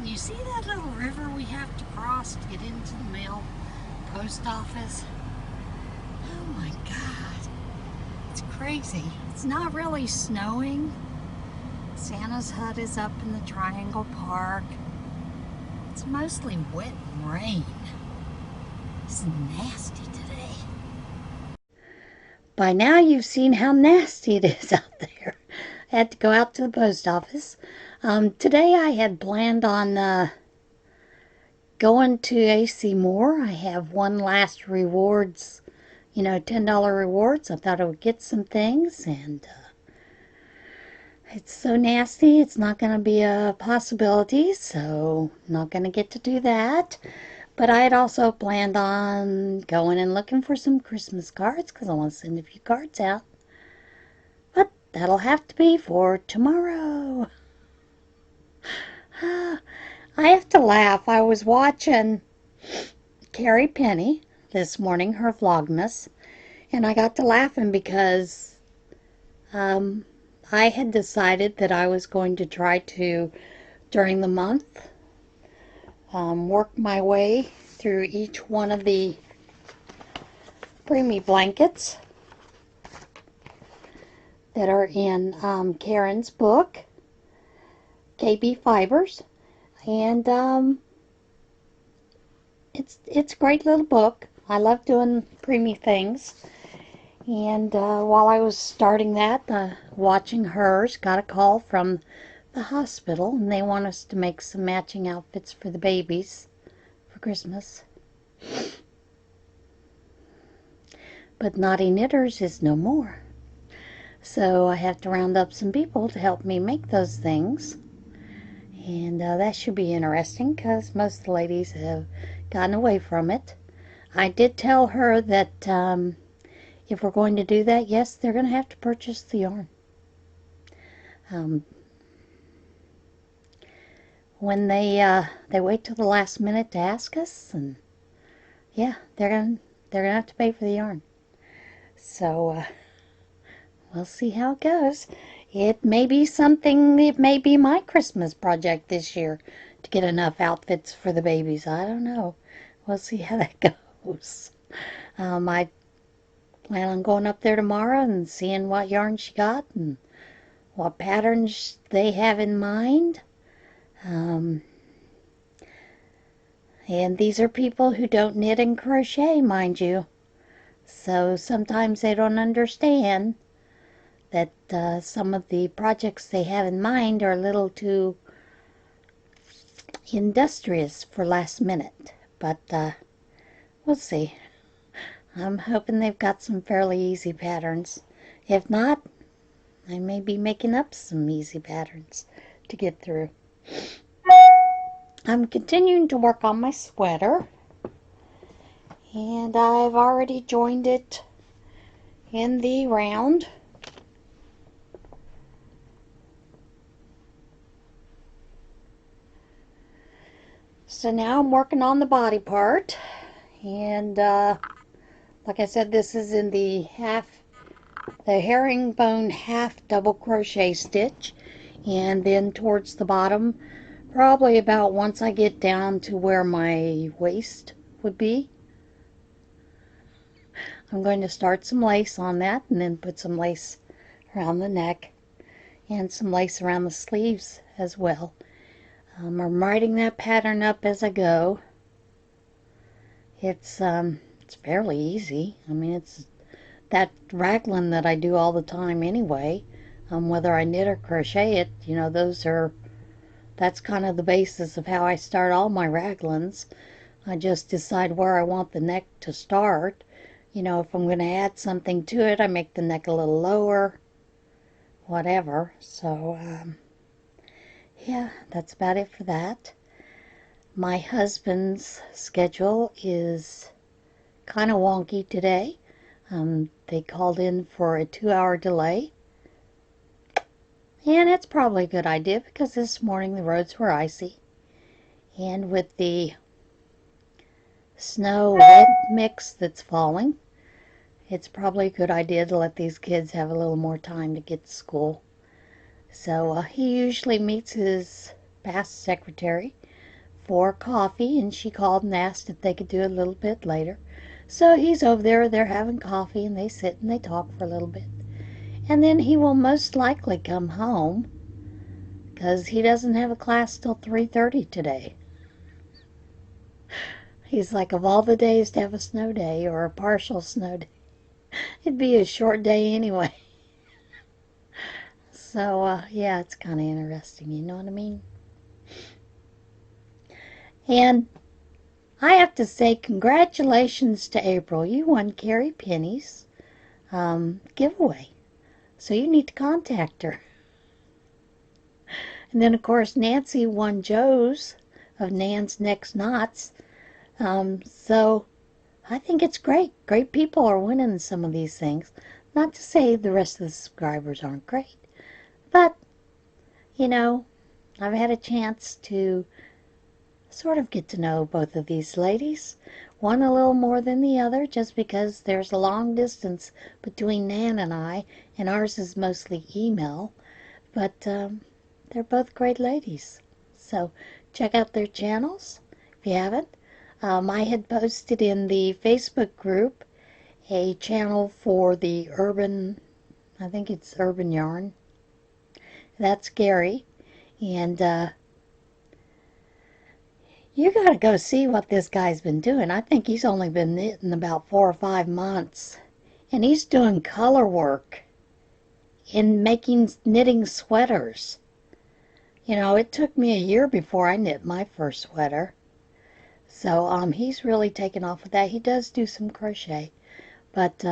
Can you see that little river we have to cross to get into the mail post office? Oh my God, it's crazy. It's not really snowing. Santa's hut is up in the Triangle Park. It's mostly wet and rain. It's nasty today. By now you've seen how nasty it is out there. I had to go out to the post office. Today I had planned on going to AC Moore. I have one last rewards, $10 rewards. I thought I would get some things, and it's so nasty it's not going to be a possibility, so not going to get to do that. But I had also planned on going and looking for some Christmas cards because I want to send a few cards out. But that'll have to be for tomorrow. I have to laugh. I was watching Carrie Penny this morning, her Vlogmas, and I got to laughing because I had decided that I was going to try to, during the month, work my way through each one of the Preemie blankets that are in Karen's book, KB Fibers, and it's a great little book. I love doing Preemie things, and while I was starting that, watching hers, got a call from the hospital, and they want us to make some matching outfits for the babies for Christmas. But Naughty Knitters is no more. So I have to round up some people to help me make those things. And that should be interesting because most of the ladies have gotten away from it. I did tell her that if we're going to do that, yes, they're going to have to purchase the yarn. When they wait till the last minute to ask us, and yeah, they're gonna have to pay for the yarn. So we'll see how it goes. It may be something. It may be my Christmas project this year to get enough outfits for the babies. I don't know. We'll see how that goes. I plan on going up there tomorrow and seeing what yarn she got and what patterns they have in mind. And these are people who don't knit and crochet, mind you. So sometimes they don't understand that some of the projects they have in mind are a little too industrious for last minute. But we'll see. I'm hoping they've got some fairly easy patterns. If not, I may be making up some easy patterns to get through. I'm continuing to work on my sweater, and I've already joined it in the round. So now I'm working on the body part, and like I said, this is in the herringbone half double crochet stitch, and then towards the bottom, probably about once I get down to where my waist would be, I'm going to start some lace on that, and then put some lace around the neck and some lace around the sleeves as well. I'm writing that pattern up as I go. It's fairly easy. I mean, it's that raglan that I do all the time anyway. Whether I knit or crochet it, that's kind of the basis of how I start all my raglans. I just decide where I want the neck to start. If I'm going to add something to it, I make the neck a little lower, whatever. So yeah, that's about it for that. My husband's schedule is kind of wonky today. They called in for a 2-hour delay. And it's probably a good idea because this morning the roads were icy. And with the snow-wind mix that's falling, it's probably a good idea to let these kids have a little more time to get to school. So he usually meets his past secretary for coffee, and she called and asked if they could do it a little bit later. So he's over there, they're having coffee, and they sit and they talk for a little bit. And then he will most likely come home because he doesn't have a class till 3:30 today. He's like, of all the days to have a snow day or a partial snow day, it'd be a short day anyway. So, yeah, it's kind of interesting, you know what I mean? And I have to say congratulations to April. You won Carrie Penny's giveaway. So you need to contact her. And then, of course, Nancy won Joe's of Nan's Next Knots. So I think it's great. Great people are winning some of these things. Not to say the rest of the subscribers aren't great. But, you know, I've had a chance to sort of get to know both of these ladies. One a little more than the other, just because there's a long distance between Nan and I, and ours is mostly email. But they're both great ladies. So check out their channels if you haven't. I had posted in the Facebook group a channel for the urban, I think it's Urban Yarn. That's Gary. And you got to go see what this guy's been doing. I think he's only been knitting about 4 or 5 months. And he's doing color work in knitting sweaters. You know, it took me a year before I knit my first sweater. So he's really taken off with that. He does do some crochet. But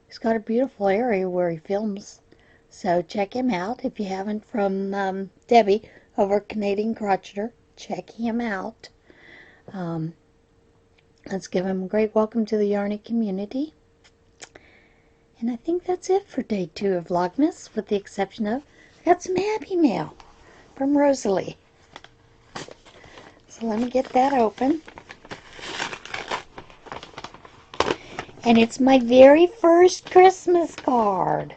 he's got a beautiful area where he films. So check him out. If you haven't, from Debbie over at Canadian Crocheter, check him out. Let's give him a great welcome to the Yarny community. And I think that's it for day 2 of Vlogmas, with the exception of I got some Happy Mail from Rosalie. So let me get that open. And it's my very first Christmas card.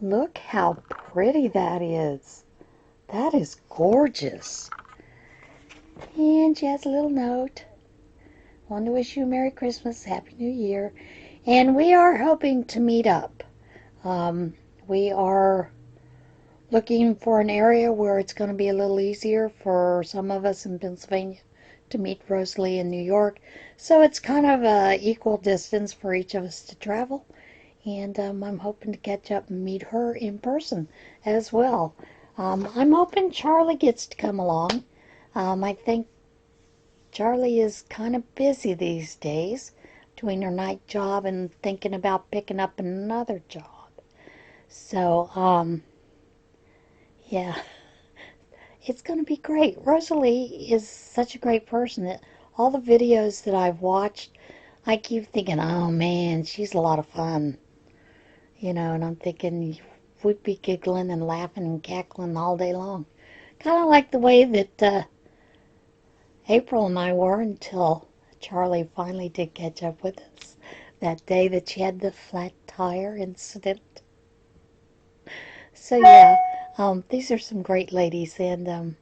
Look how pretty that is. That is gorgeous. And she has a little note. Want to wish you a Merry Christmas, Happy New Year. And we are hoping to meet up. We are looking for an area where it's going to be a little easier for some of us in Pennsylvania to meet Rosalie in New York. So it's kind of a equal distance for each of us to travel. And I'm hoping to catch up and meet her in person as well. I'm hoping Charlie gets to come along. I think Charlie is kind of busy these days between her night job and thinking about picking up another job. So, yeah, it's going to be great. Rosalie is such a great person that all the videos that I've watched, I keep thinking, oh man, she's a lot of fun. You know, and I'm thinking we'd be giggling and laughing and cackling all day long. Kind of like the way that April and I were until Charlie finally did catch up with us that day that she had the flat tire incident. So yeah, these are some great ladies, and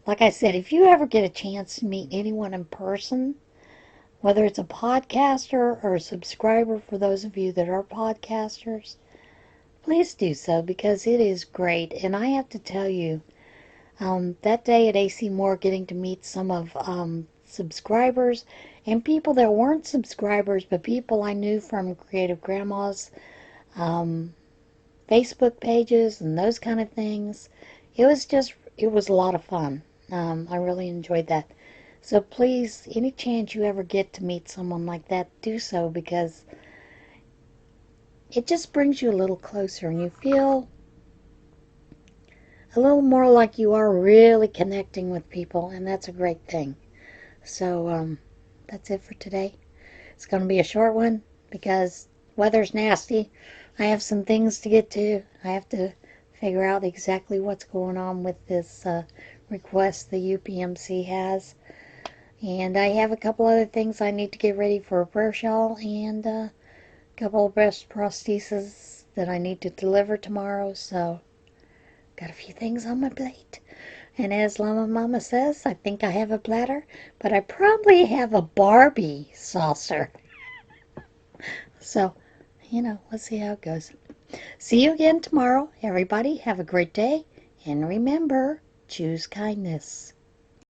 like I said, if you ever get a chance to meet anyone in person, whether it's a podcaster or a subscriber for those of you that are podcasters, please do so, because it is great. And I have to tell you, that day at AC Moore, getting to meet some of subscribers and people that weren't subscribers, but people I knew from Creative Grandma's Facebook pages and those kind of things, it was a lot of fun. I really enjoyed that. So please, any chance you ever get to meet someone like that, do so, because it just brings you a little closer and you feel a little more like you are really connecting with people, and that's a great thing. So that's it for today. It's going to be a short one because weather's nasty. I have some things to get to. I have to figure out exactly what's going on with this request the UPMC has. And I have a couple other things I need to get ready for a prayer shawl, and a couple of breast prostheses that I need to deliver tomorrow. So got a few things on my plate. And as Llama Mama says, I think I have a bladder, but I probably have a Barbie saucer. So, let's see how it goes. See you again tomorrow. Everybody, have a great day. And remember, choose kindness.